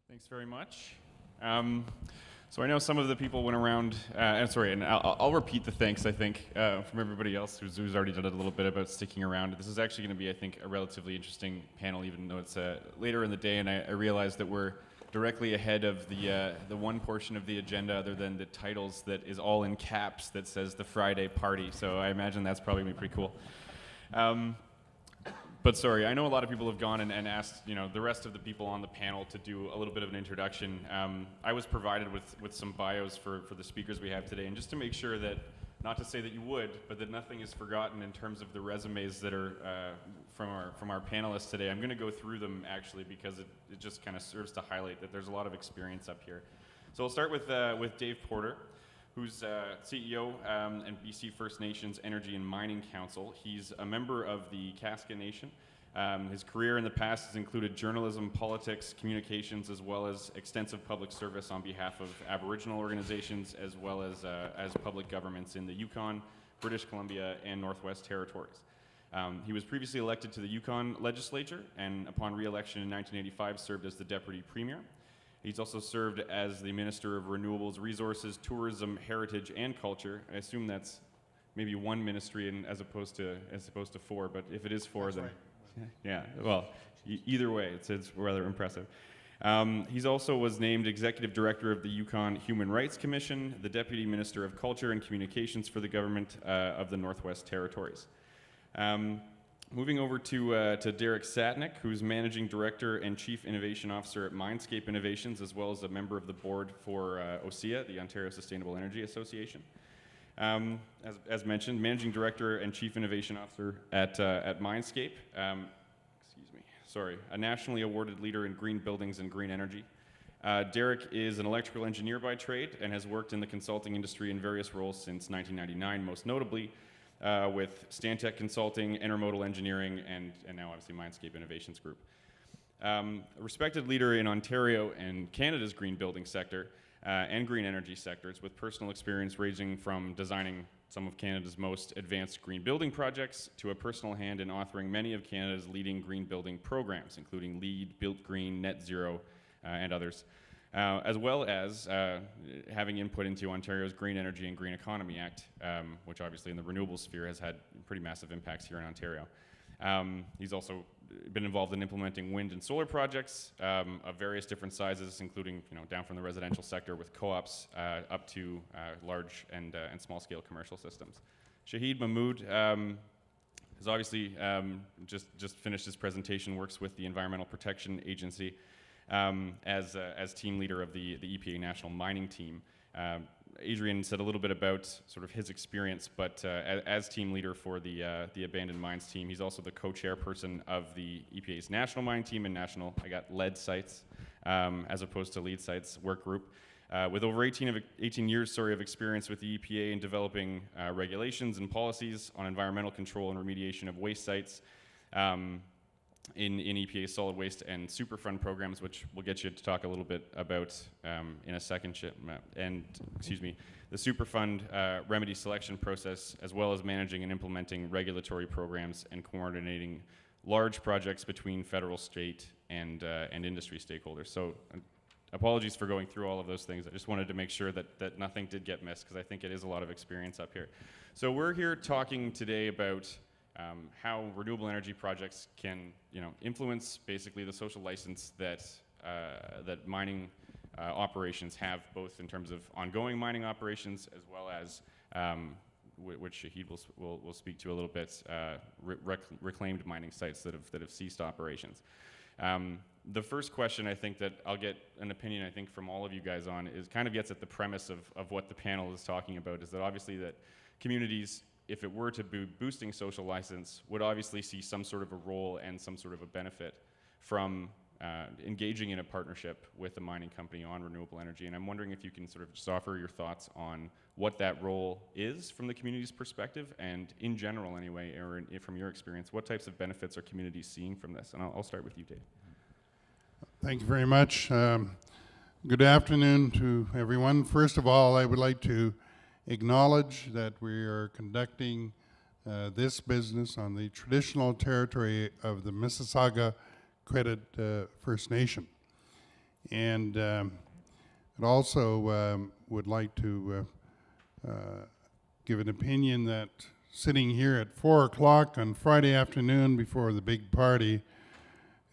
Thanks very much. So I know some of the people went around, and I'll repeat the thanks, I think, from everybody else who's already done it a little bit about sticking around. This is actually going to be, I think, a relatively interesting panel, even though it's later in the day, and I realize that we're directly ahead of the one portion of the agenda other than the titles that is all in caps that says the Friday party, so I imagine that's probably going to be pretty cool. But sorry, I know a lot of people have gone and asked, the rest of the people on the panel to do a little bit of an introduction. I was provided with some bios for the speakers we have today, and just to make sure that, not to say that you would, but that nothing is forgotten in terms of the resumes that are from our panelists today. I'm going to go through them actually because it just kind of serves to highlight that there's a lot of experience up here. So I'll start with Dave Porter, who's CEO and BC First Nations Energy and Mining Council. He's a member of the Kaska Nation. His career in the past has included journalism, politics, communications, as well as extensive public service on behalf of Aboriginal organizations, as well as public governments in the Yukon, British Columbia, and Northwest Territories. He was previously elected to the Yukon legislature, and upon re-election in 1985 served as the Deputy Premier. He's also served as the Minister of Renewables, Resources, Tourism, Heritage, and Culture. I assume that's maybe one ministry as opposed to four, but if it is four, that's then right. Yeah. Well, either way, it's rather impressive. He's also was named Executive Director of the Yukon Human Rights Commission, the Deputy Minister of Culture and Communications for the Government of the Northwest Territories. Moving over to Derek Satnick, who's Managing Director and Chief Innovation Officer at Mindscape Innovations, as well as a member of the board for OSEA, the Ontario Sustainable Energy Association. As mentioned, Managing Director and Chief Innovation Officer at Mindscape. A nationally awarded leader in green buildings and green energy. Derek is an electrical engineer by trade and has worked in the consulting industry in various roles since 1999, most notably with Stantec Consulting, Intermodal Engineering, and now obviously Mindscape Innovations Group. A respected leader in Ontario and Canada's green building sector and green energy sectors, with personal experience ranging from designing some of Canada's most advanced green building projects to a personal hand in authoring many of Canada's leading green building programs, including LEED, Built Green, Net Zero, and others. As well as having input into Ontario's Green Energy and Green Economy Act, which obviously in the renewable sphere has had pretty massive impacts here in Ontario. He's also been involved in implementing wind and solar projects of various different sizes, including down from the residential sector with co-ops up to large and small-scale commercial systems. Shahid Mahmood has obviously just finished his presentation, works with the Environmental Protection Agency, as team leader of the EPA National Mining Team. Adrian said a little bit about sort of his experience, but as team leader for the Abandoned Mines team, he's also the co-chairperson of the EPA's National Mining Team and National, lead sites, as opposed to lead sites work group. With over 18 years of experience with the EPA in developing regulations and policies on environmental control and remediation of waste sites, in EPA's solid waste and Superfund programs, which we'll get you to talk a little bit about in a second. The Superfund remedy selection process, as well as managing and implementing regulatory programs and coordinating large projects between federal, state, and industry stakeholders. So apologies for going through all of those things. I just wanted to make sure that nothing did get missed, because I think it is a lot of experience up here. So we're here talking today about how renewable energy projects can, influence basically the social license that mining operations have, both in terms of ongoing mining operations as well as, which Shahid will speak to a little bit, reclaimed mining sites that have ceased operations. The first question I think that I'll get an opinion, I think, from all of you guys on is kind of gets at the premise of what the panel is talking about, is that obviously that communities, if it were to be boosting social license, would obviously see some sort of a role and some sort of a benefit from engaging in a partnership with a mining company on renewable energy. And I'm wondering if you can sort of just offer your thoughts on what that role is from the community's perspective, and in general anyway, or from your experience, what types of benefits are communities seeing from this? And I'll start with you, Dave. Thank you very much. Good afternoon to everyone. First of all, I would like to acknowledge that we are conducting this business on the traditional territory of the Mississauga Credit First Nation. And it also would like to give an opinion that sitting here at 4 o'clock on Friday afternoon before the big party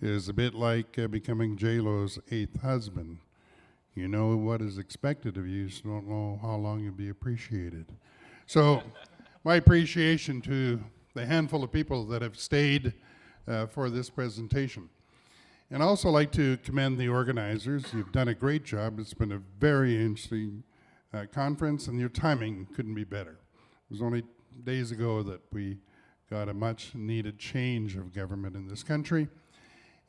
is a bit like becoming J-Lo's 8th husband. You know what is expected of you, so don't know how long you'll be appreciated. So my appreciation to the handful of people that have stayed for this presentation. And I also like to commend the organizers. You've done a great job. It's been a very interesting conference, and your timing couldn't be better. It was only days ago that we got a much needed change of government in this country.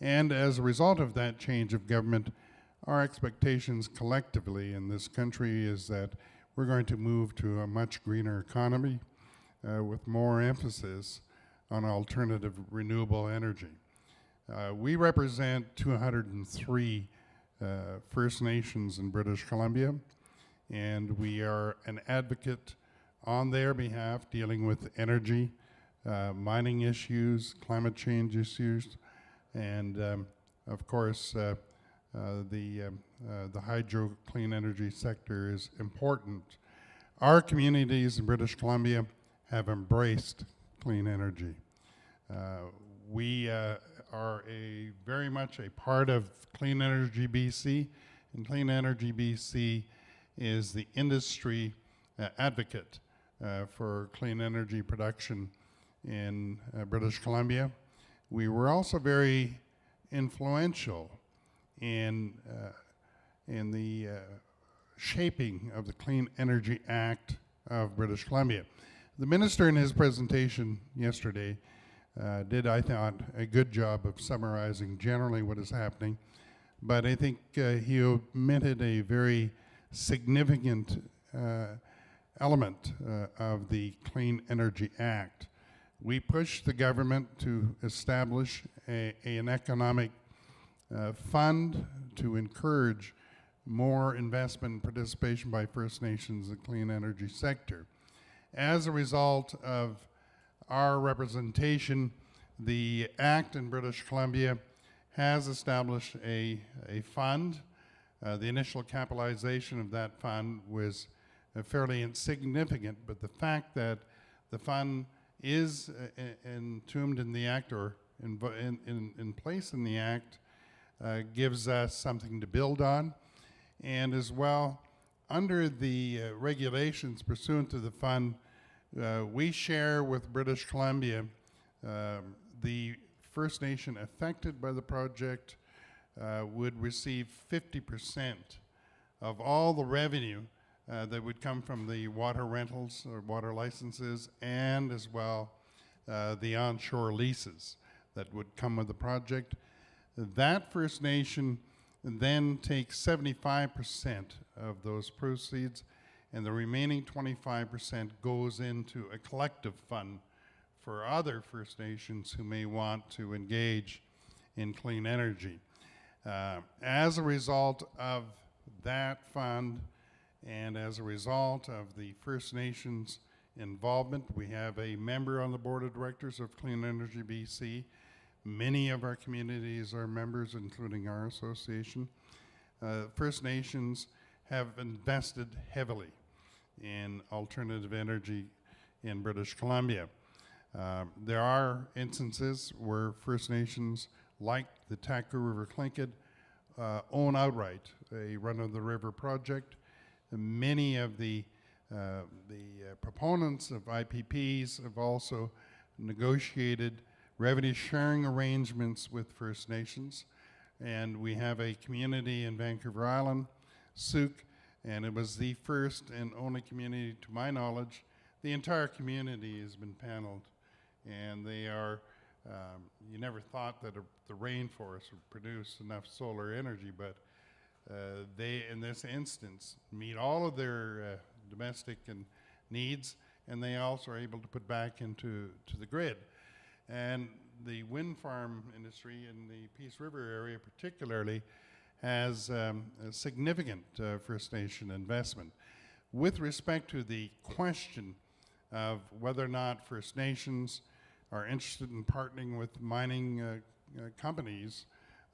And as a result of that change of government, our expectations collectively in this country is that we're going to move to a much greener economy with more emphasis on alternative renewable energy. We represent 203 First Nations in British Columbia, and we are an advocate on their behalf dealing with energy, mining issues, climate change issues, and of course the hydro clean energy sector is important. Our communities in British Columbia have embraced clean energy. We are very much a part of Clean Energy BC, and Clean Energy BC is the industry advocate for clean energy production in British Columbia. We were also very influential in the shaping of the Clean Energy Act of British Columbia. The minister in his presentation yesterday did, I thought, a good job of summarizing generally what is happening, but I think he omitted a very significant element of the Clean Energy Act. We pushed the government to establish an economic fund to encourage more investment and participation by First Nations in the clean energy sector. As a result of our representation, the Act in British Columbia has established a fund. The initial capitalization of that fund was fairly insignificant, but the fact that the fund is entombed in the Act or in place in the Act gives us something to build on. And as well, under the regulations pursuant to the fund, we share with British Columbia the First Nation affected by the project would receive 50% of all the revenue that would come from the water rentals or water licenses, and as well the onshore leases that would come with the project. That First Nation then takes 75% of those proceeds, and the remaining 25% goes into a collective fund for other First Nations who may want to engage in clean energy. As a result of that fund, and as a result of the First Nations involvement, we have a member on the board of directors of Clean Energy BC. Many of our communities are members, including our association. First Nations have invested heavily in alternative energy in British Columbia. There are instances where First Nations, like the Taku River Tlingit, own outright a run-of-the-river project. Many of the proponents of IPPs have also negotiated revenue sharing arrangements with First Nations, and we have a community in Vancouver Island, Souk, and it was the first and only community, to my knowledge. The entire community has been paneled, and they are, you never thought that the rainforest would produce enough solar energy, but they, in this instance, meet all of their domestic and needs, and they also are able to put back into the grid. And the wind farm industry in the Peace River area particularly has a significant First Nation investment. With respect to the question of whether or not First Nations are interested in partnering with mining companies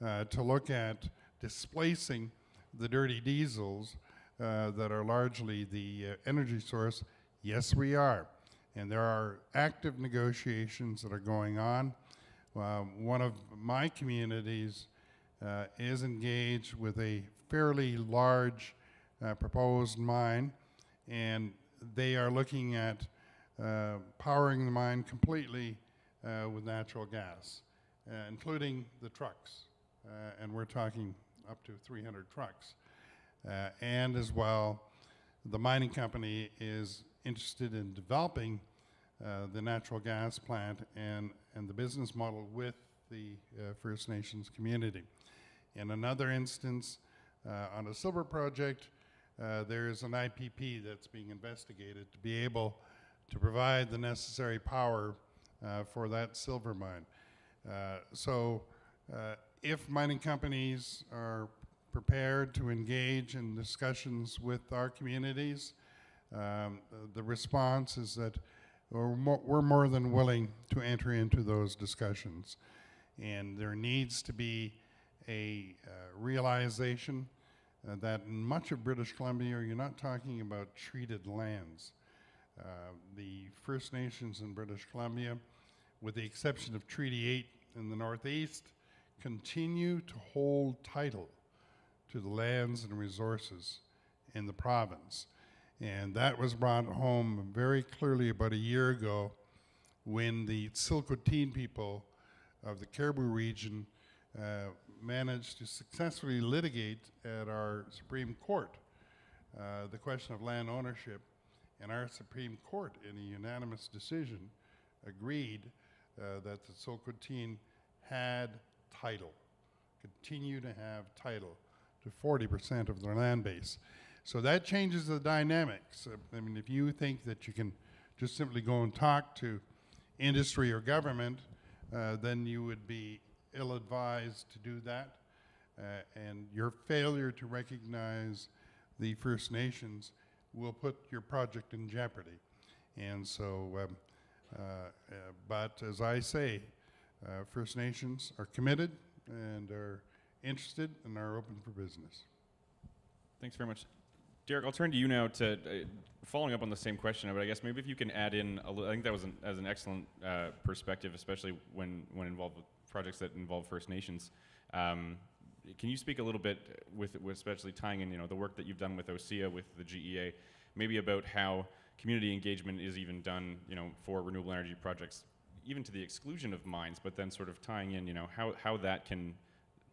to look at displacing the dirty diesels that are largely the energy source? Yes, we are. And there are active negotiations that are going on. One of my communities is engaged with a fairly large proposed mine, and they are looking at powering the mine completely with natural gas, including the trucks. And we're talking up to 300 trucks. And as well, the mining company is interested in developing the natural gas plant and the business model with the First Nations community. In another instance, on a silver project, there is an IPP that's being investigated to be able to provide the necessary power for that silver mine. So if mining companies are prepared to engage in discussions with our communities, the response is that we're more than willing to enter into those discussions. And there needs to be a realization that in much of British Columbia, you're not talking about treated lands. The First Nations in British Columbia, with the exception of Treaty 8 in the Northeast, continue to hold title to the lands and resources in the province. And that was brought home very clearly about a year ago when the Tsilhqot'in people of the Caribou region managed to successfully litigate at our Supreme Court the question of land ownership. And our Supreme Court, in a unanimous decision, agreed that the Tsilhqot'in had title, continue to have title to 40% of their land base. So that changes the dynamics. I mean, if you think that you can just simply go and talk to industry or government, then you would be ill-advised to do that. And your failure to recognize the First Nations will put your project in jeopardy. And so, but as I say, First Nations are committed and are interested and are open for business. Thanks very much. Derek, I'll turn to you now to following up on the same question, but I guess maybe if you can add in a little, I think that was an excellent perspective, especially when involved with projects that involve First Nations. Can you speak a little bit with especially tying in, the work that you've done with OSEA, with the GEA, maybe about how community engagement is even done, for renewable energy projects, even to the exclusion of mines, but then sort of tying in, how that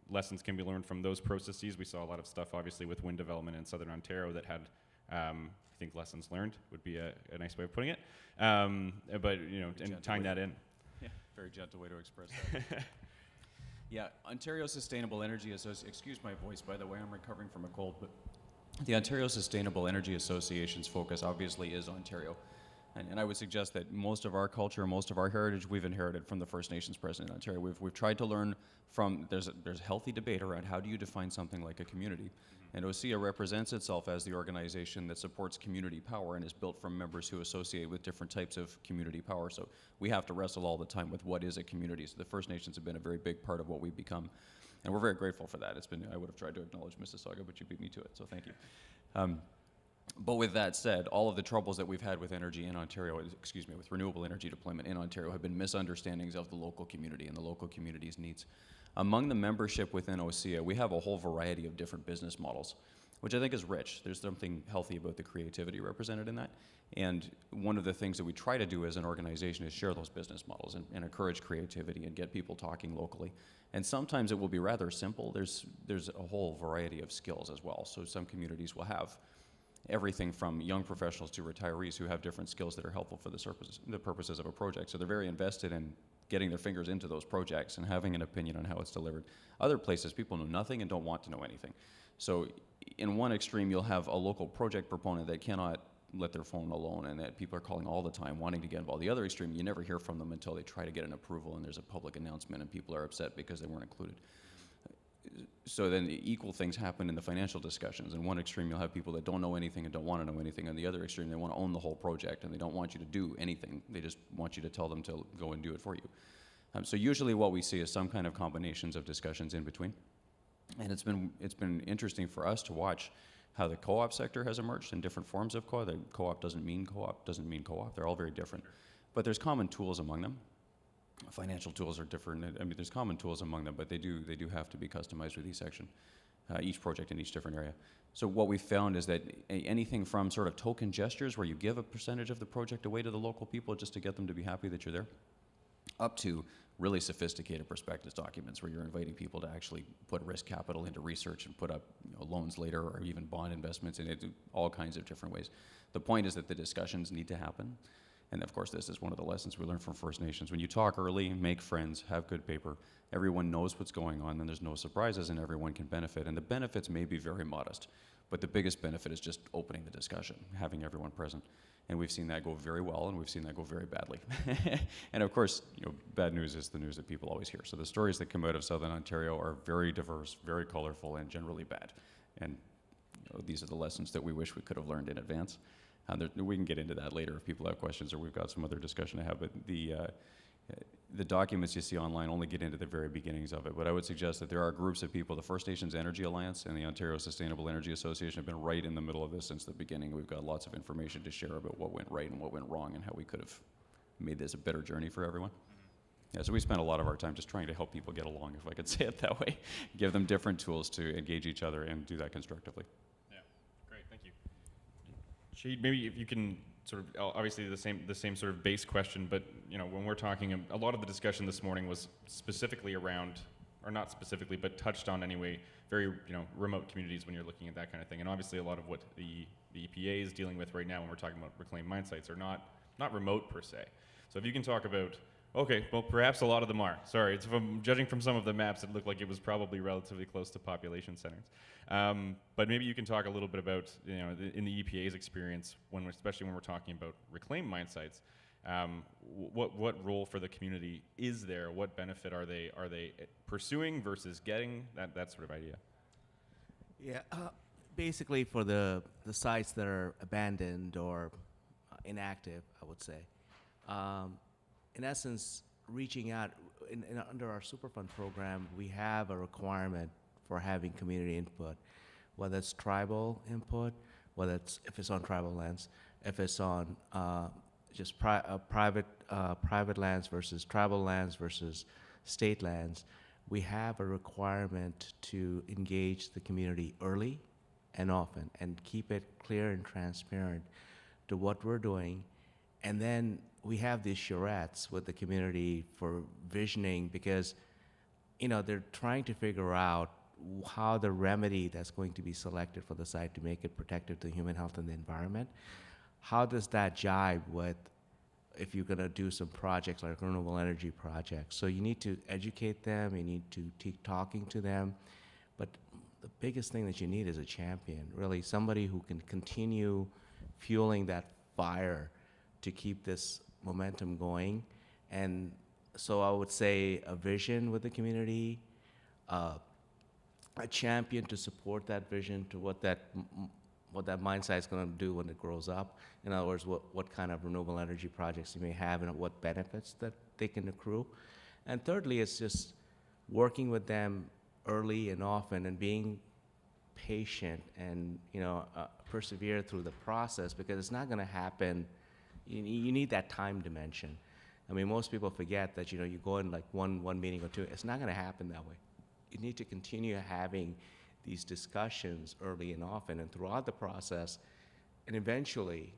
lessons can be learned from those processes. We saw a lot of stuff, obviously, with wind development in Southern Ontario that had, I think, lessons learned would be a nice way of putting it. But, and tying that in. Yeah, very gentle way to express that. Yeah, Ontario Sustainable Energy Association, excuse my voice, by the way, I'm recovering from a cold, but the Ontario Sustainable Energy Association's focus obviously is Ontario. And I would suggest that most of our culture, most of our heritage, we've inherited from the First Nations present in Ontario. We've tried to learn from, there's healthy debate around how do you define something like a community. And OSEA represents itself as the organization that supports community power and is built from members who associate with different types of community power. So we have to wrestle all the time with what is a community. So the First Nations have been a very big part of what we've become. And we're very grateful for that. I would have tried to acknowledge Mississauga, but you beat me to it, so thank you. But with that said, all of the troubles that we've had with energy in Ontario, with renewable energy deployment in Ontario have been misunderstandings of the local community and the local community's needs. Among the membership within OSEA, we have a whole variety of different business models, which I think is rich. There's something healthy about the creativity represented in that. And one of the things that we try to do as an organization is share those business models and encourage creativity and get people talking locally. And sometimes it will be rather simple. There's a whole variety of skills as well. So some communities will have everything from young professionals to retirees who have different skills that are helpful for the purposes of a project. So they're very invested in getting their fingers into those projects and having an opinion on how it's delivered. Other places, people know nothing and don't want to know anything. So in one extreme, you'll have a local project proponent that cannot let their phone alone and that people are calling all the time wanting to get involved. The other extreme, you never hear from them until they try to get an approval and there's a public announcement and people are upset because they weren't included. So then equal things happen in the financial discussions. In one extreme, you'll have people that don't know anything and don't want to know anything. On the other extreme, they want to own the whole project and they don't want you to do anything. They just want you to tell them to go and do it for you. So usually what we see is some kind of combinations of discussions in between. And it's been interesting for us to watch how the co-op sector has emerged in different forms of co-op. The co-op doesn't mean co-op. They're all very different. But there's common tools among them. Financial tools are different. I mean, there's common tools among them, but they do have to be customized with each project in each different area. So what we found is that anything from sort of token gestures where you give a percentage of the project away to the local people just to get them to be happy that you're there, up to really sophisticated prospectus documents where you're inviting people to actually put risk capital into research and put up loans later or even bond investments in it, all kinds of different ways. The point is that the discussions need to happen. And of course, this is one of the lessons we learned from First Nations. When you talk early, make friends, have good paper, everyone knows what's going on, and there's no surprises, and everyone can benefit. And the benefits may be very modest, but the biggest benefit is just opening the discussion, having everyone present. And we've seen that go very well, and we've seen that go very badly. And of course, bad news is the news that people always hear. So the stories that come out of Southern Ontario are very diverse, very colorful, and generally bad. And these are the lessons that we wish we could have learned in advance. We can get into that later if people have questions, or we've got some other discussion to have. But the documents you see online only get into the very beginnings of it. But I would suggest that there are groups of people. The First Nations Energy Alliance and the Ontario Sustainable Energy Association have been right in the middle of this since the beginning. We've got lots of information to share about what went right and what went wrong and how we could have made this a better journey for everyone. Yeah, so we spend a lot of our time just trying to help people get along, if I could say it that way. Give them different tools to engage each other and do that constructively. Yeah, great, thank you. Shahid, maybe if you can sort of, obviously the same sort of base question, but when we're talking, a lot of the discussion this morning was specifically around, or not specifically, but touched on anyway, very remote communities when you're looking at that kind of thing. And obviously a lot of what the EPA is dealing with right now when we're talking about reclaimed mine sites are not remote per se. So if you can talk about, okay, well perhaps a lot of them are. Sorry, it's judging from some of the maps, it looked like it was probably relatively close to population centers. But maybe you can talk a little bit about, in the EPA's experience, especially when we're talking about reclaimed mine sites, what role for the community is there? What benefit are they pursuing versus getting? That sort of idea. Yeah, basically for the sites that are abandoned or inactive, I would say. In essence, reaching out, under our Superfund program, we have a requirement for having community input, whether it's tribal input, if it's on tribal lands, if it's on just private lands versus tribal lands versus state lands. We have a requirement to engage the community early and often and keep it clear and transparent to what we're doing. And then we have these charrettes with the community for visioning because, they're trying to figure out how the remedy that's going to be selected for the site to make it protective to human health and the environment, how does that jibe with if you're going to do some projects like renewable energy projects? So you need to educate them, you need to keep talking to them, but the biggest thing that you need is a champion, really somebody who can continue fueling that fire to keep this momentum going. And so I would say a vision with the community, a champion to support that vision to what that mine site is going to do when it grows up. In other words, what kind of renewable energy projects you may have and what benefits that they can accrue. And thirdly, it's just working with them early and often and being patient and persevere through the process because it's not going to happen. You need that time dimension. I mean, most people forget that you go in like one meeting or two. It's not going to happen that way. You need to continue having these discussions early and often and throughout the process, and eventually,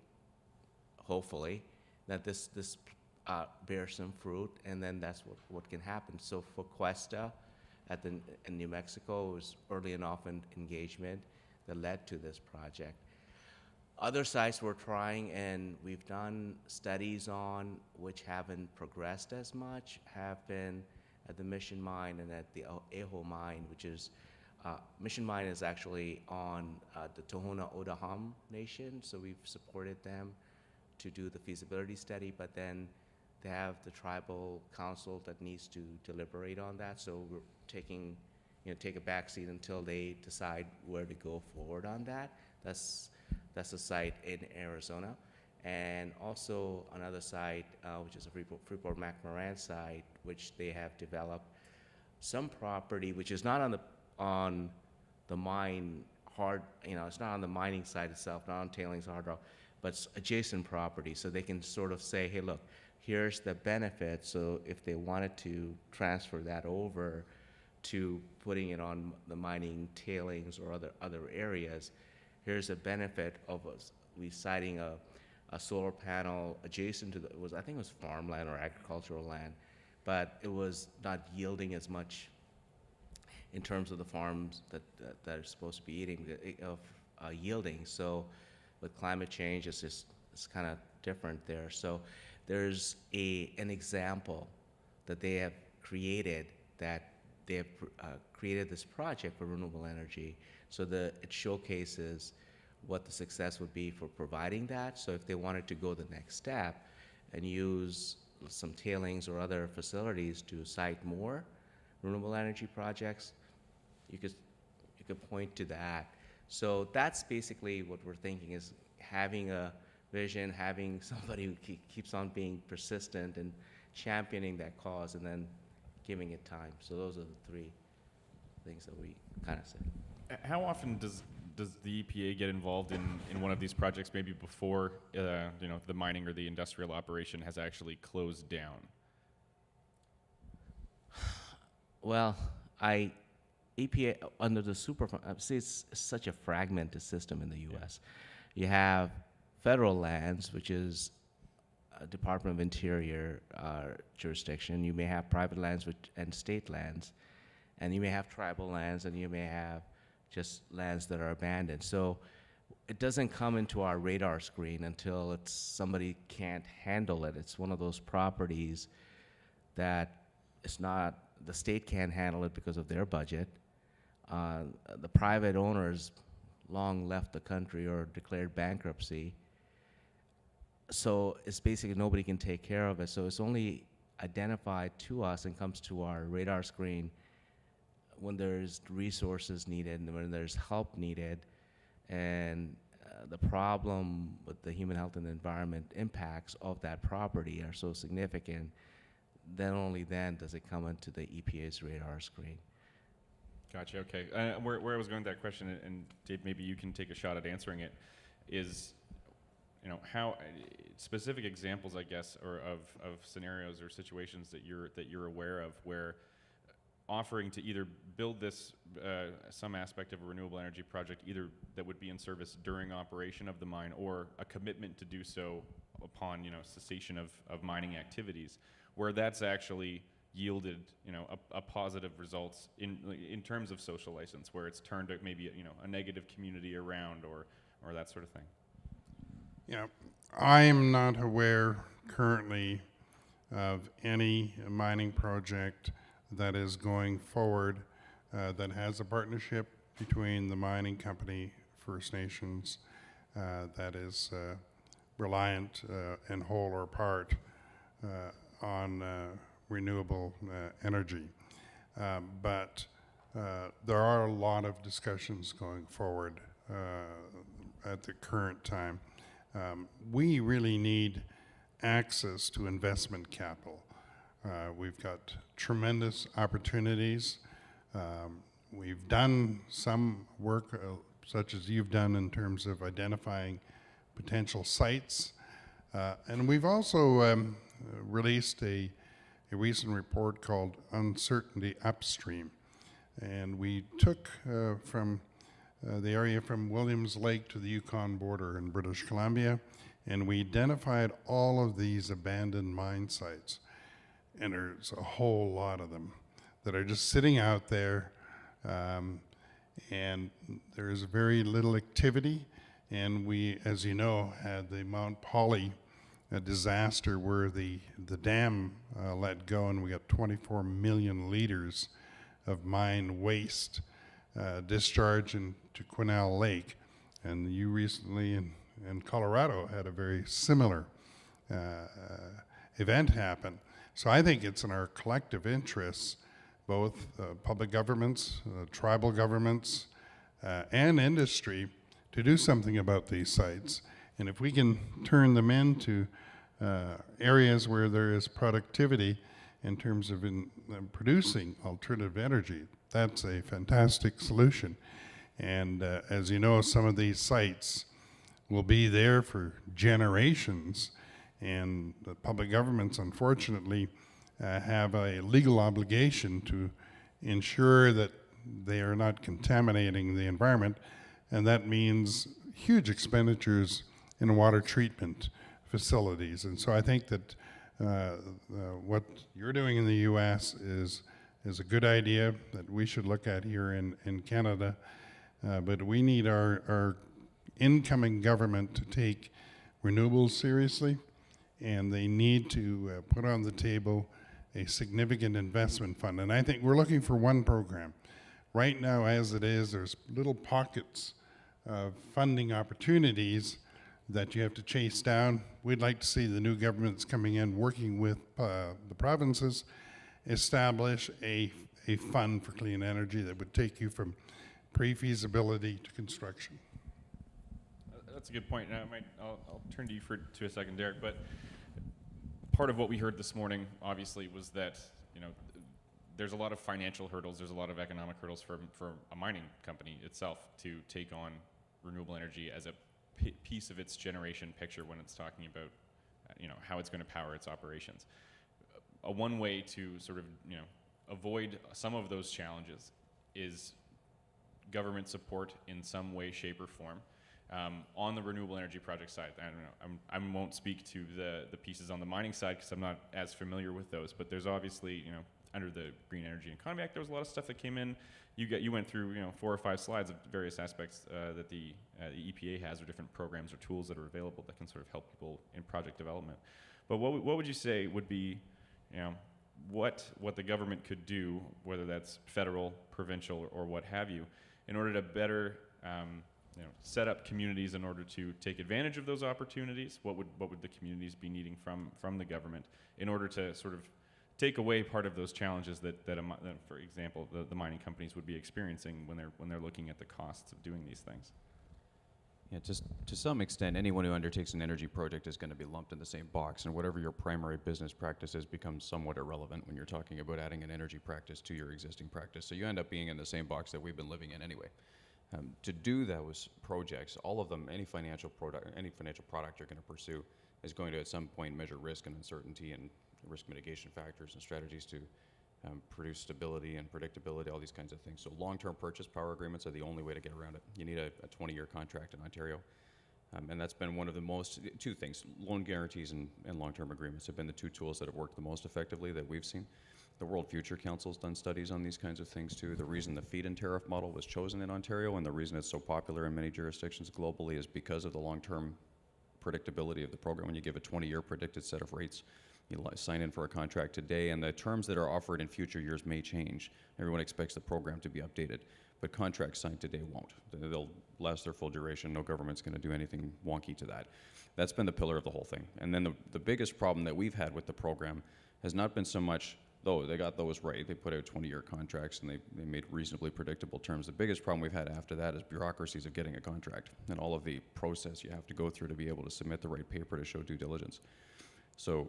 hopefully, that this bears some fruit, and then that's what can happen. So for Cuesta in New Mexico, it was early and often engagement that led to this project. Other sites we're trying, and we've done studies on which haven't progressed as much, have been at the Mission Mine and at the Eho Mine, which is, Mission Mine is actually on the Tohono O'odham Nation, so we've supported them to do the feasibility study, but then they have the tribal council that needs to deliberate on that, so we're take a backseat until they decide where to go forward on that. That's a site in Arizona. And also another site, which is a Freeport-McMoRan site, which they have developed some property, which is not on the on the mine hard, it's not on the mining side itself, not on tailings hard rock, but it's adjacent property. So they can sort of say, hey, look, here's the benefit. So if they wanted to transfer that over to putting it on the mining tailings or other areas, here's a benefit of us, we siting a solar panel adjacent to I think it was farmland or agricultural land, but it was not yielding as much in terms of the farms that are supposed to be yielding. So with climate change, it's kind of different there. So there's an example that they have created, that they have created this project for renewable energy. So it showcases what the success would be for providing that. So if they wanted to go the next step and use some tailings or other facilities to site more renewable energy projects, you could point to that. So that's basically what we're thinking, is having a vision, having somebody who keeps on being persistent and championing that cause, and then giving it time. So those are the three things that we kind of said. How often does the EPA get involved in one of these projects, maybe before the mining or the industrial operation has actually closed down? Well, EPA under the Superfund, see, it's such a fragmented system in the U.S. You have federal lands, which is Department of Interior jurisdiction. You may have private lands and state lands, and you may have tribal lands, and you may have just lands that are abandoned. So it doesn't come into our radar screen until somebody can't handle it. It's one of those properties that the state can't handle it because of their budget. The private owners long left the country or declared bankruptcy. So it's basically nobody can take care of it. So it's only identified to us and comes to our radar screen when there's resources needed and when there's help needed, and the problem with the human health and environment impacts of that property are so significant, then only then does it come into the EPA's radar screen. Gotcha. Okay. Where I was going with that question, and Dave, maybe you can take a shot at answering it, is, how specific examples, I guess, or of scenarios or situations that you're aware of where offering to either build this some aspect of a renewable energy project, either that would be in service during operation of the mine, or a commitment to do so upon cessation of mining activities, where that's actually yielded a positive results in terms of social license, where it's turned maybe a negative community around or that sort of thing. Yeah, I'm not aware currently of any mining project that is going forward that has a partnership between the mining company, First Nations, that is reliant in whole or part on renewable energy. But there are a lot of discussions going forward at the current time. We really need access to investment capital. We've got tremendous opportunities. We've done some work, such as you've done in terms of identifying potential sites. And we've also released a recent report called Uncertainty Upstream. And we took from the area from Williams Lake to the Yukon border in British Columbia, and we identified all of these abandoned mine sites. And there's a whole lot of them that are just sitting out there, and there's very little activity. And we, as you know, had the Mount Polley disaster where the dam let go, and we got 24 million liters of mine waste discharged into Quesnel Lake. And you recently in Colorado had a very similar event happen. So I think it's in our collective interests, both public governments, tribal governments, and industry, to do something about these sites. And if we can turn them into areas where there is productivity in terms of producing alternative energy, that's a fantastic solution. And as you know, some of these sites will be there for generations, and the public governments, unfortunately, have a legal obligation to ensure that they are not contaminating the environment, and that means huge expenditures in water treatment facilities. And so I think that what you're doing in the U.S. is a good idea that we should look at here in Canada. But we need our incoming government to take renewables seriously, and they need to put on the table a significant investment fund. And I think we're looking for one program. Right now, as it is, there's little pockets of funding opportunities that you have to chase down. We'd like to see the new governments coming in, working with the provinces, establish a fund for clean energy that would take you from pre-feasibility to construction. That's a good point. And I'll turn to you to a second, Derek. But part of what we heard this morning, obviously, was that there's a lot of financial hurdles. There's a lot of economic hurdles for a mining company itself to take on renewable energy as a piece of its generation picture when it's talking about how it's going to power its operations. One way to sort of avoid some of those challenges is government support in some way, shape, or form. On the renewable energy project side, I don't know. I won't speak to the pieces on the mining side because I'm not as familiar with those. But there's obviously, under the Green Energy and Economy Act, there was a lot of stuff that came in. You went through 4 or 5 slides of various aspects that the EPA has, or different programs or tools that are available that can sort of help people in project development. But what would you say would be, what the government could do, whether that's federal, provincial, or what have you, in order to better set up communities in order to take advantage of those opportunities? What would the communities be needing from the government in order to sort of take away part of those challenges that for example, the mining companies would be experiencing when they're looking at the costs of doing these things? Yeah, just to some extent, anyone who undertakes an energy project is going to be lumped in the same box, and whatever your primary business practice is becomes somewhat irrelevant when you're talking about adding an energy practice to your existing practice. So you end up being in the same box that we've been living in anyway. To do those projects, all of them, any financial product you're going to pursue is going to at some point measure risk and uncertainty and risk mitigation factors and strategies to produce stability and predictability, all these kinds of things. So long-term purchase power agreements are the only way to get around it. You need a 20-year contract in Ontario. And that's been one of the two things. Loan guarantees and long-term agreements have been the two tools that have worked the most effectively that we've seen. The World Future Council's done studies on these kinds of things too. The reason the feed-in tariff model was chosen in Ontario and the reason it's so popular in many jurisdictions globally is because of the long-term predictability of the program. When you give a 20-year predicted set of rates, you sign in for a contract today, and the terms that are offered in future years may change. Everyone expects the program to be updated, but contracts signed today won't. They'll last their full duration. No government's going to do anything wonky to that. That's been the pillar of the whole thing. And then the biggest problem that we've had with the program has not been so much, though they got those right. They put out 20-year contracts, and they made reasonably predictable terms. The biggest problem we've had after that is bureaucracies of getting a contract and all of the process you have to go through to be able to submit the right paper to show due diligence. So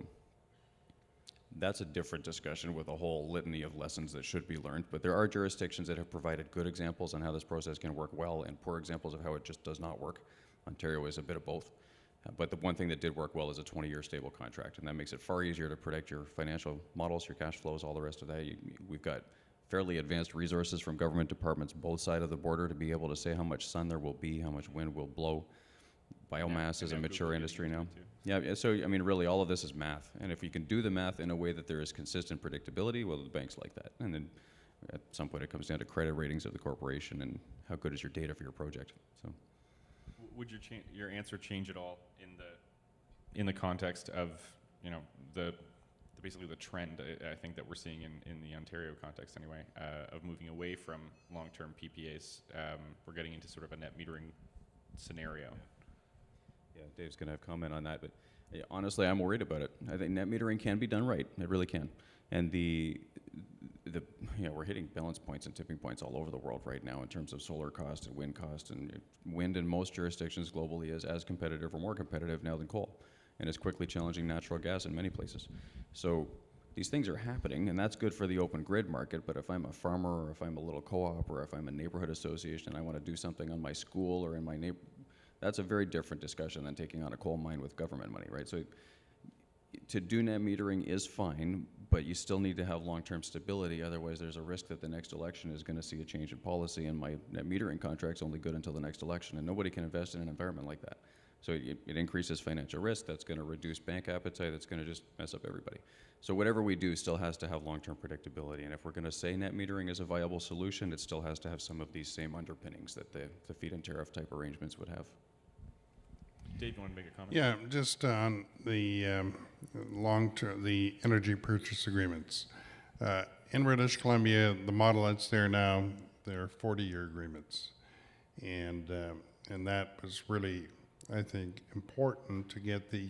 that's a different discussion with a whole litany of lessons that should be learned. But there are jurisdictions that have provided good examples on how this process can work well and poor examples of how it just does not work. Ontario is a bit of both. But the one thing that did work well is a 20-year stable contract, and that makes it far easier to predict your financial models, your cash flows, all the rest of that. We've got fairly advanced resources from government departments both sides of the border to be able to say how much sun there will be, how much wind will blow. Biomass is a mature industry now. Yeah, so I mean, really, all of this is math. And if you can do the math in a way that there is consistent predictability, well, the banks like that. And then at some point, it comes down to credit ratings of the corporation and how good is your data for your project. So, would your answer change at all in the context of basically the trend I think that we're seeing in the Ontario context anyway of moving away from long-term PPAs? We're getting into sort of a net metering scenario. Yeah, Dave's going to have comment on that, but honestly, I'm worried about it. I think net metering can be done right. It really can. And we're hitting balance points and tipping points all over the world right now in terms of solar cost and wind in most jurisdictions globally is as competitive or more competitive now than coal, and is quickly challenging natural gas in many places. So these things are happening, and that's good for the open grid market, but if I'm a farmer, or if I'm a little co-op, or if I'm a neighborhood association and I want to do something on my school or in my neighbor, that's a very different discussion than taking on a coal mine with government money, right? So to do net metering is fine, but you still need to have long-term stability. Otherwise, there's a risk that the next election is going to see a change in policy, and my net metering contract's only good until the next election, and nobody can invest in an environment like that. So it increases financial risk. That's going to reduce bank appetite. That's going to just mess up everybody. So whatever we do still has to have long-term predictability. And if we're going to say net metering is a viable solution, it still has to have some of these same underpinnings that the feed-in tariff type arrangements would have. Dave, you want to make a comment? Yeah, just on the long-term, the energy purchase agreements. In British Columbia, the model that's there now, they're 40-year agreements. And that was really, I think, important to get the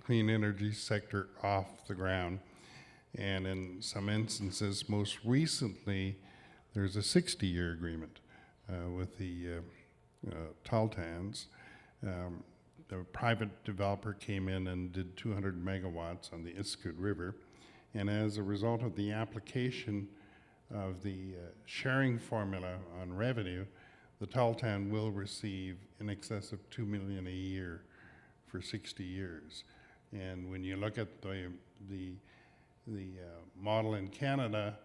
clean energy sector off the ground. And in some instances, most recently, there's a 60-year agreement with the Tahltans. The private developer came in and did 200 megawatts on the Iskut River. And as a result of the application of the sharing formula on revenue, the Tahltan will receive in excess of $2 million a year for 60 years. And when you look at the model in Canada,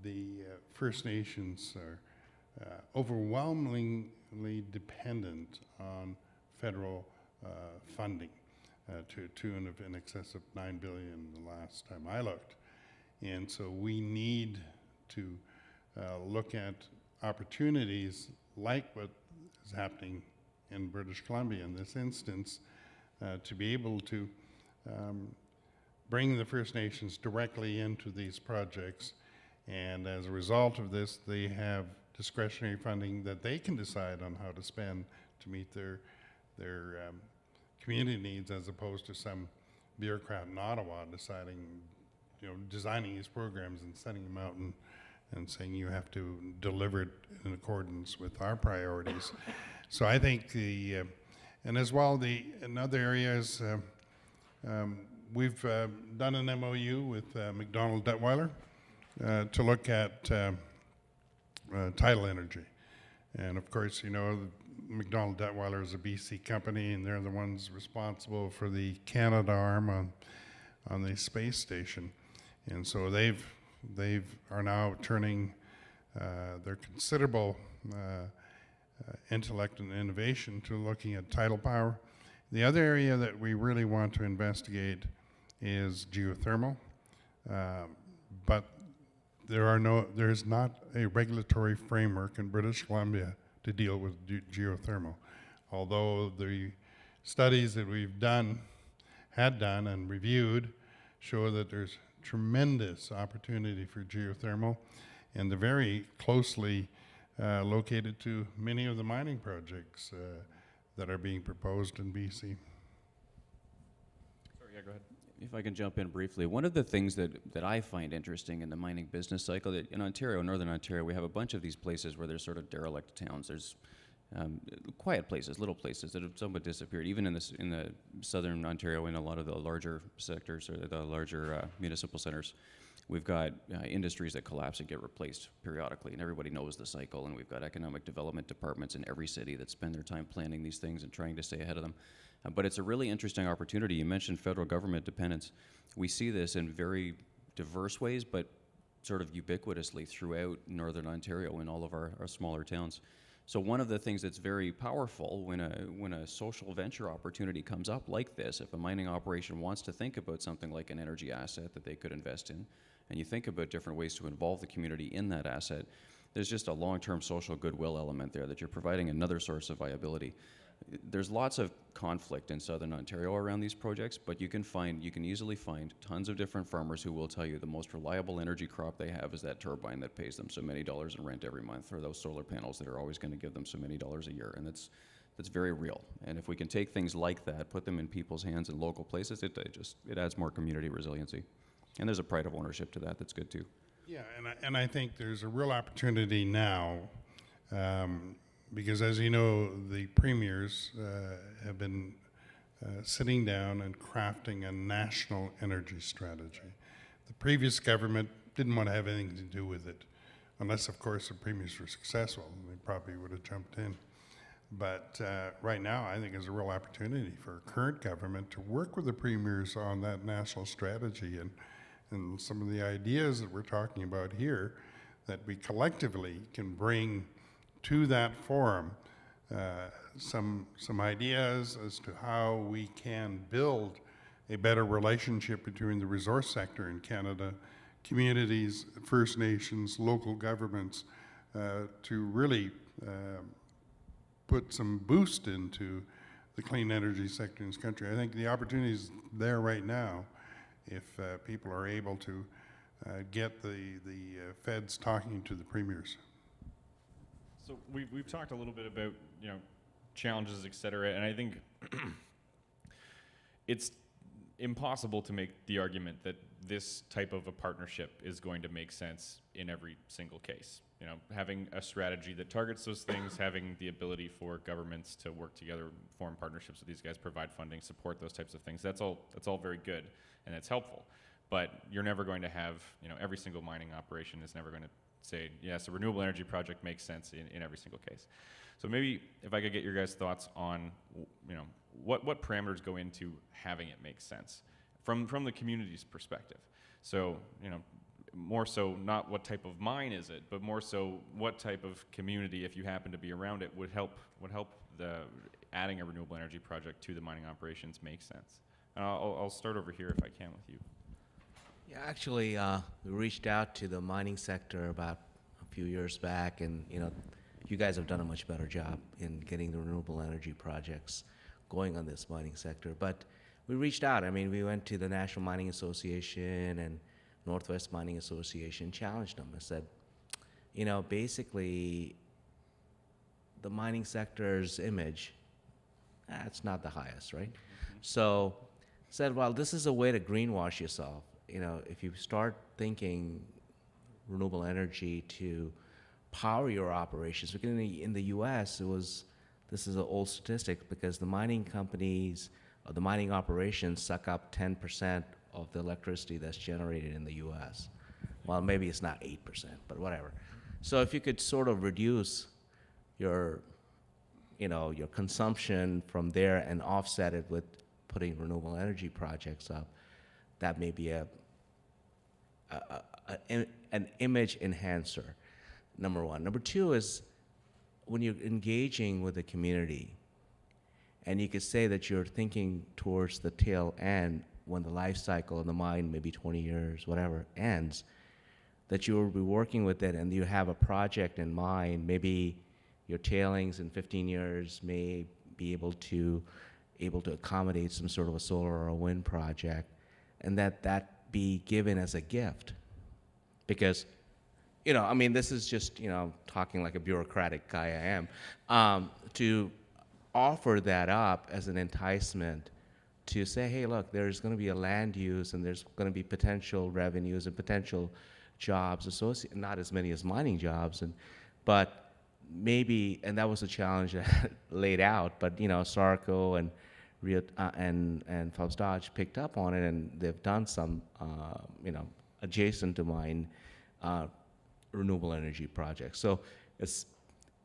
the First Nations are overwhelmingly dependent on federal funding to a tune of in excess of $9 billion the last time I looked. And so we need to look at opportunities like what is happening in British Columbia in this instance to be able to bring the First Nations directly into these projects. And as a result of this, they have discretionary funding that they can decide on how to spend to meet their community needs, as opposed to some bureaucrat in Ottawa deciding, designing these programs and sending them out and saying you have to deliver it in accordance with our priorities. So I think and as well, in other areas, we've done an MOU with McDonald Detweiler to look at tidal energy. And of course, McDonald Detweiler is a BC company, and they're the ones responsible for the Canadarm on the space station. And so they are now turning their considerable intellect and innovation to looking at tidal power. The other area that we really want to investigate is geothermal, but there is not a regulatory framework in British Columbia to deal with geothermal. Although the studies that had done and reviewed show that there's tremendous opportunity for geothermal, and they're very closely located to many of the mining projects that are being proposed in BC. Sorry, yeah, go ahead. If I can jump in briefly, one of the things that I find interesting in the mining business cycle, that in Ontario, Northern Ontario, we have a bunch of these places where there's sort of derelict towns. There's quiet places, little places that have somewhat disappeared, even in the Southern Ontario, in a lot of the larger sectors or the larger municipal centers. We've got industries that collapse and get replaced periodically, and everybody knows the cycle, and we've got economic development departments in every city that spend their time planning these things and trying to stay ahead of them. But it's a really interesting opportunity. You mentioned federal government dependence. We see this in very diverse ways, but sort of ubiquitously throughout Northern Ontario in all of our smaller towns. So one of the things that's very powerful when a social venture opportunity comes up like this, if a mining operation wants to think about something like an energy asset that they could invest in, and you think about different ways to involve the community in that asset, there's just a long-term social goodwill element there that you're providing another source of viability. There's lots of conflict in Southern Ontario around these projects, but you can easily find tons of different farmers who will tell you the most reliable energy crop they have is that turbine that pays them so many dollars in rent every month, or those solar panels that are always going to give them so many dollars a year. And that's very real. And if we can take things like that, put them in people's hands in local places, it adds more community resiliency. And there's a pride of ownership to that that's good too. Yeah, and I think there's a real opportunity now, because as you know, the premiers have been sitting down and crafting a national energy strategy. the previous government didn't want to have anything to do with it, unless, of course, the premiers were successful. They probably would have jumped in. But right now, I think is a real opportunity for current government to work with the premiers on that national strategy and some of the ideas that we're talking about here that we collectively can bring to that forum some ideas as to how we can build a better relationship between the resource sector in Canada, communities, First Nations, local governments, to really put some boost into the clean energy sector in this country. I think the opportunity is there right now if people are able to get the feds talking to the premiers. So we've talked a little bit about, you know, challenges, et cetera, and I think it's impossible to make the argument that this type of a partnership is going to make sense in every single case. You know, having a strategy that targets those things, having the ability for governments to work together, form partnerships with these guys, provide funding, support those types of things, that's all very good and it's helpful. But you're never going to have, you know, every single mining operation is never going to say, yes, a renewable energy project makes sense in every single case. So maybe if I could get your guys' thoughts on, you know, what parameters go into having it make sense from the community's perspective. So, you know, more so not what type of mine is it, but more so what type of community, if you happen to be around it, would help the adding a renewable energy project to the mining operations make sense. And I'll start over here if I can with you. Yeah, actually, we reached out to the mining sector about a few years back, and you know, you guys have done a much better job in getting the renewable energy projects going on this mining sector. But we reached out. I mean, we went to the National Mining Association and Northwest Mining Association, challenged them and said, you know, basically, the mining sector's image, it's not the highest, right? So said, well, this is a way to greenwash yourself. You know, if you start thinking renewable energy to power your operations, because in the U.S., this is an old statistic, because the mining companies, or the mining operations suck up 10% of the electricity that's generated in the U.S. Well, maybe it's not 8%, but whatever. So if you could sort of reduce your, you know, your consumption from there and offset it with putting renewable energy projects up, that may be an image enhancer, number one. Number two is when you're engaging with the community, and you could say that you're thinking towards the tail end when the life cycle of the mine, maybe 20 years, whatever, ends, that you will be working with it and you have a project in mind. Maybe your tailings in 15 years may be able to accommodate some sort of a solar or a wind project, and that be given as a gift. Because, you know, I mean, this is just, you know, talking like a bureaucratic guy I am, to offer that up as an enticement to say, hey, look, there's going to be a land use and there's going to be potential revenues and potential jobs associated, not as many as mining jobs, but maybe, and that was a challenge that laid out, but, you know, Sarco and Rio and Phelps Dodge picked up on it, and they've done some, you know, adjacent to mine renewable energy projects. So it's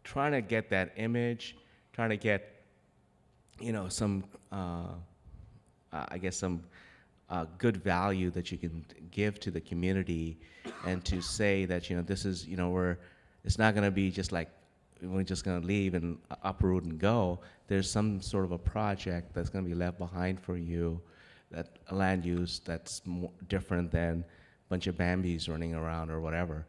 trying to get that image, trying to get, you know, some, I guess some good value that you can give to the community, and to say that, you know, this is, you know, it's not going to be just like we're just going to leave and uproot and go. There's some sort of a project that's going to be left behind for you, that a land use that's more different than a bunch of Bambis running around or whatever.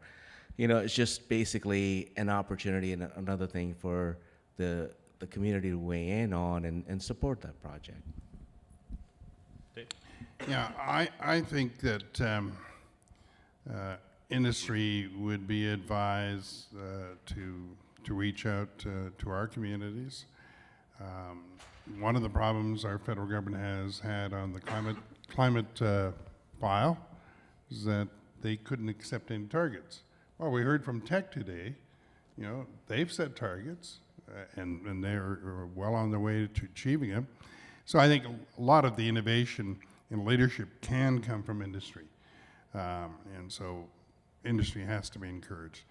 You know, it's just basically an opportunity and another thing for the community to weigh in on and support that project. Dave? Yeah, I think that industry would be advised to reach out to our communities. One of the problems our federal government has had on the climate file is that they couldn't accept any targets. Well, we heard from Teck today, you know, they've set targets, and they're well on their way to achieving them. So I think a lot of the innovation and leadership can come from industry. And so industry has to be encouraged.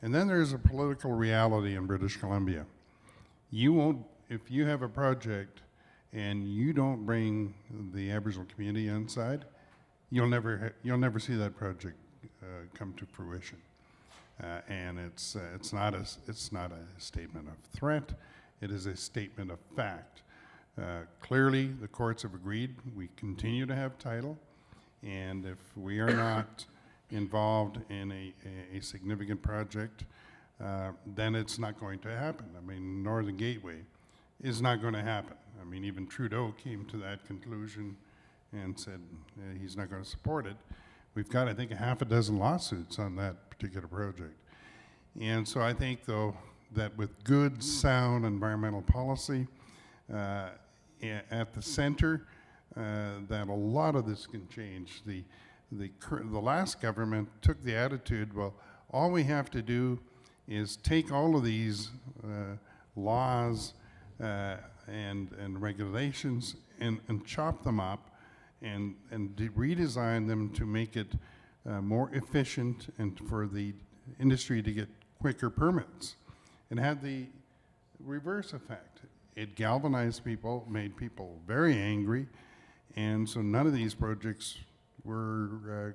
And then there's a political reality in British Columbia. You won't, if you have a project and you don't bring the Aboriginal community inside, you'll never see that project come to fruition. And it's not a statement of threat. It is a statement of fact. Clearly, the courts have agreed we continue to have title, and if we are not involved in a significant project, then it's not going to happen. I mean, Northern Gateway is not going to happen. I mean, even Trudeau came to that conclusion and said he's not going to support it. We've got, I think, a half a dozen lawsuits on that particular project. And so I think, though, that with good, sound environmental policy at the center, that a lot of this can change. The last government took the attitude, well, all we have to do is take all of these laws and regulations and chop them up and redesign them to make it more efficient and for the industry to get quicker permits. It had the reverse effect. It galvanized people, made people very angry, and so none of these projects were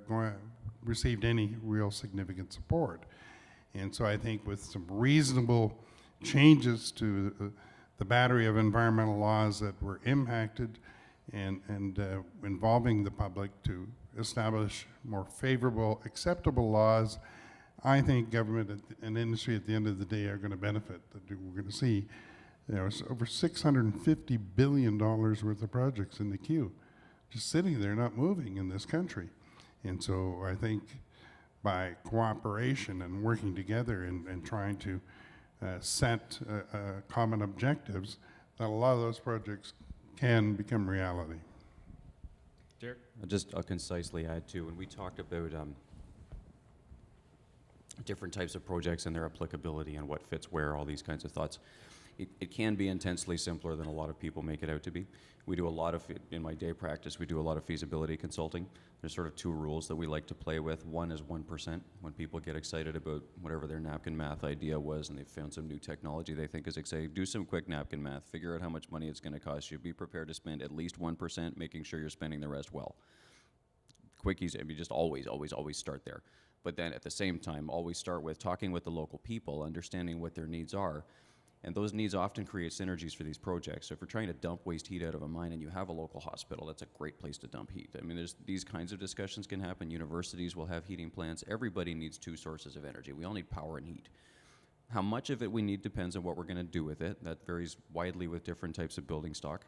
received any real significant support. And so I think with some reasonable changes to the battery of environmental laws that were impacted and involving the public to establish more favorable, acceptable laws, I think government and industry at the end of the day are going to benefit. We're going to see it's over $650 billion worth of projects in the queue, just sitting there not moving in this country. And so I think by cooperation and working together and trying to set common objectives, that a lot of those projects can become reality. Derek? I'll concisely add too, when we talked about different types of projects and their applicability and what fits where, all these kinds of thoughts, it can be intensely simpler than a lot of people make it out to be. We do a lot of, in my day practice, we do a lot of feasibility consulting. There's sort of two rules that we like to play with. One is 1%. When people get excited about whatever their napkin math idea was and they've found some new technology they think is exciting, do some quick napkin math, figure out how much money it's going to cost you, be prepared to spend at least 1%, making sure you're spending the rest well. Quickies, I mean, just always start there. But then at the same time, always start with talking with the local people, understanding what their needs are. And those needs often create synergies for these projects. So if you're trying to dump waste heat out of a mine and you have a local hospital, that's a great place to dump heat. I mean, these kinds of discussions can happen. Universities will have heating plants. Everybody needs two sources of energy. We all need power and heat. How much of it we need depends on what we're going to do with it. That varies widely with different types of building stock.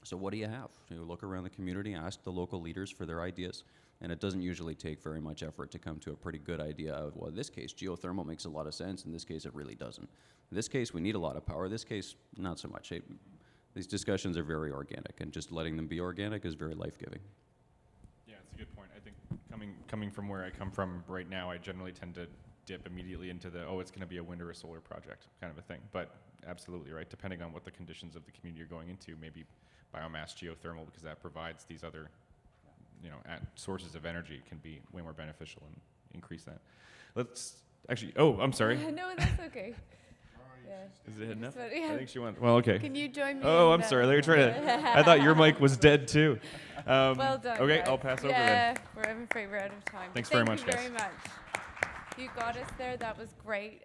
So what do you have? You look around the community, ask the local leaders for their ideas. And it doesn't usually take very much effort to come to a pretty good idea of, well, in this case, geothermal makes a lot of sense. In this case, it really doesn't. In this case, we need a lot of power. In this case, not so much. These discussions are very organic, and just letting them be organic is very life-giving. Yeah, it's a good point. I think coming from where I come from right now, I generally tend to dip immediately into the, it's going to be a wind or a solar project kind of a thing. But absolutely, right? Depending on what the conditions of the community you're going into, maybe biomass, geothermal, because that provides these other sources of energy can be way more beneficial and increase that. Let's actually, I'm sorry. No, that's okay. Yeah. Is it enough? But, yeah. I think she went, well, okay. Can you join me? Oh, in I'm sorry. They were trying to, I thought your mic was dead too. Well done. Okay, guys. I'll pass over yeah, then. I'm afraid we're out of time. Thanks very Thank much, you guys. very much. You got us there. That was great.